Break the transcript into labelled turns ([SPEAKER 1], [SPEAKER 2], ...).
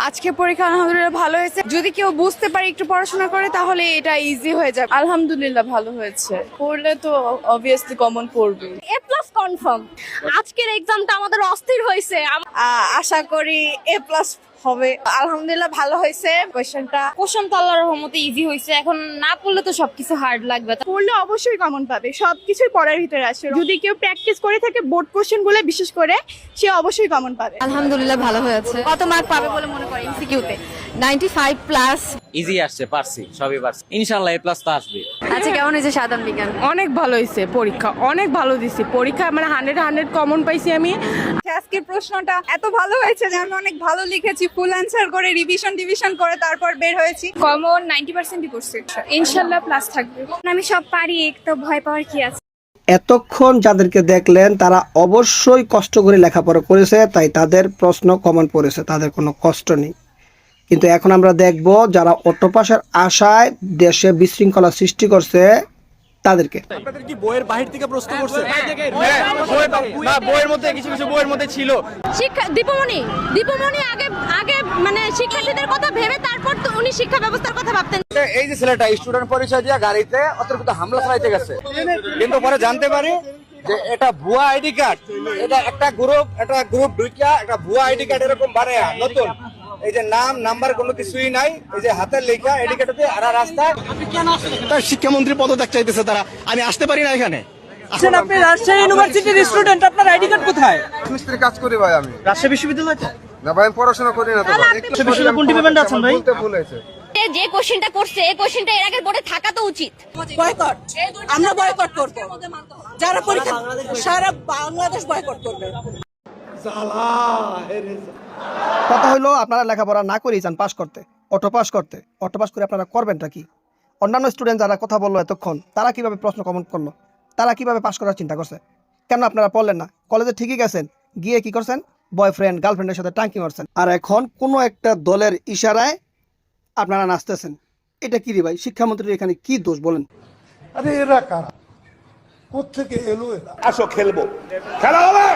[SPEAKER 1] আজকে পরীক্ষা আলহামদুলিল্লাহ ভালো হয়েছে। যদি কেউ বুঝতে পারে একটু পড়াশোনা করে তাহলে এটা ইজি হয়ে যাবে। আলহামদুলিল্লাহ ভালো হয়েছে। পড়লে তো অবভিয়াসলি কমন পড়বে।
[SPEAKER 2] এ প্লাস কনফার্ম। আজকের এক্সামটা আমাদের অস্থির হয়েছে।
[SPEAKER 1] আশা করি এ প্লাস হবে। আলহামদুলিল্লাহ ভালো হয়েছে।
[SPEAKER 2] কোশ্চেন তো আল্লাহর রহমতে ইজি হয়েছে। এখন না পড়লে তো সবকিছু হার্ড লাগবে।
[SPEAKER 1] পড়লে অবশ্যই কমন পাবে, সবকিছুই পড়ার ভিতরে আছে। যদি কেউ প্র্যাকটিস করে থাকে বোর্ড কোশ্চেন গুলো বিশেষ করে, সে অবশ্যই কমন পাবে।
[SPEAKER 2] আলহামদুলিল্লাহ ভালো হয়েছে। কত মার্ক পাবে বলে মনে করেন এমসিকিউতে? 95 প্লাস।
[SPEAKER 3] ইজি আসছে, পারছি, সবই পারছি, ইনশাআল্লাহ এ প্লাস তো আসবে।
[SPEAKER 2] আচ্ছা, কেমন হয়েছে সাধারণ বিজ্ঞান?
[SPEAKER 4] অনেক ভালো হয়েছে পরীক্ষা, অনেক ভালো দিছি পরীক্ষা, মানে 100 কমন পাইছি আমি।
[SPEAKER 1] আজকের প্রশ্নটা এত ভালো হয়েছে যে আমি অনেক ভালো লিখেছি, ফুল অ্যান্সার করে রিভিশন করে তারপর বের হয়েছি। কমন 90%ই করছে, ইনশাআল্লাহ প্লাস থাকবে।
[SPEAKER 2] আমি সব পারি, তো ভয় পাওয়ার কি আছে?
[SPEAKER 5] এতক্ষণ যাদেরকে দেখলেন তারা অবশ্যই কষ্ট করে লেখাপড়া করেছে, তাই তাদের প্রশ্ন কমন পড়েছে, তাদের কোনো কষ্ট নেই। কিন্তু এখন আমরা দেখব যারা অটোপাসের আশায় দেশে বিশৃঙ্খলা সৃষ্টি করছে তাদেরকে।
[SPEAKER 6] আপনাদের কি বইয়ের বাহির থেকে প্রশ্ন করছে? না, বইয়ের মধ্যে কিছু কিছু বইয়ের মধ্যে ছিল।
[SPEAKER 2] শিক্ষা দীপমণি আগে মানে শিক্ষার্থীদের কথা ভেবে তারপর তো উনি শিক্ষা ব্যবস্থার কথা ভাবতেন।
[SPEAKER 6] এই যে ছেলেটা স্টুডেন্ট পরিচয় দিয়ে গাড়িতে অতর্কিত হামলা চালাইতে গেছে, কিন্তু পরে জানতে পারি যে এটা ভুয়া আইডি কার্ড। এটা একটা গ্রুপ ঢুকিয়া একটা ভুয়া আইডি কার্ড এরকম বানায়া নতুন, এই যে নাম নাম্বার কোনো কিছুই নাই, এই যে হাতের লেখা আইডি কার্ডে আর রাস্তায় শিক্ষামন্ত্রী পদত্যাগ চাইতেছে তারা। আমি আসতে পারি না এখানে।
[SPEAKER 4] আপনি রাজশাহী ইউনিভার্সিটির স্টুডেন্ট, আপনার আইডি কার্ড কোথায়?
[SPEAKER 7] মিস্ত্রি কাজ করি ভাই আমি।
[SPEAKER 4] রাজশাহী বিশ্ববিদ্যালয়তে?
[SPEAKER 7] না ভাই, আমি পড়াশোনা করি না তো ভাই।
[SPEAKER 4] কোন ডিপার্টমেন্টে আছেন ভাই?
[SPEAKER 7] বলতে ভুল হয়েছে।
[SPEAKER 2] যে কোশ্চেনটা করছে এই কোশ্চেনটা এর আগের বোর্ডে থাকা তো উচিত।
[SPEAKER 8] বয়কট, আমরা বয়কট করব। যারা পরীক্ষা সারা বাংলাদেশ বয়কট করবে।
[SPEAKER 5] কথা হলো আপনারা লেখাপড়া না করেই চান পাস করতে, অটো পাস করে আপনারা করবেনটা কি? অন্যান্য স্টুডেন্ট যারা কথা বললো এতক্ষণ, তারা কিভাবে প্রশ্ন কমন করলো, তারা কিভাবে পাস করার চিন্তা করছে? কেন আপনারা পড়লেন না? কলেজে ঠিকই গেছেন, গিয়ে কি করছেন? বয়ফ্রেন্ড গার্লফ্রেন্ডের সাথে টাঙ্কি মারছেন, আর এখন কোনো একটা দলের ইশারায় আপনারা নাচতেছেন। এটা কি রে ভাই? শিক্ষামন্ত্রীর এখানে কি দোষ বলেন?
[SPEAKER 7] আরে এরা কারা, কোত্থেকে এলো এরা?
[SPEAKER 6] আসো খেলবো, খেলা হবে।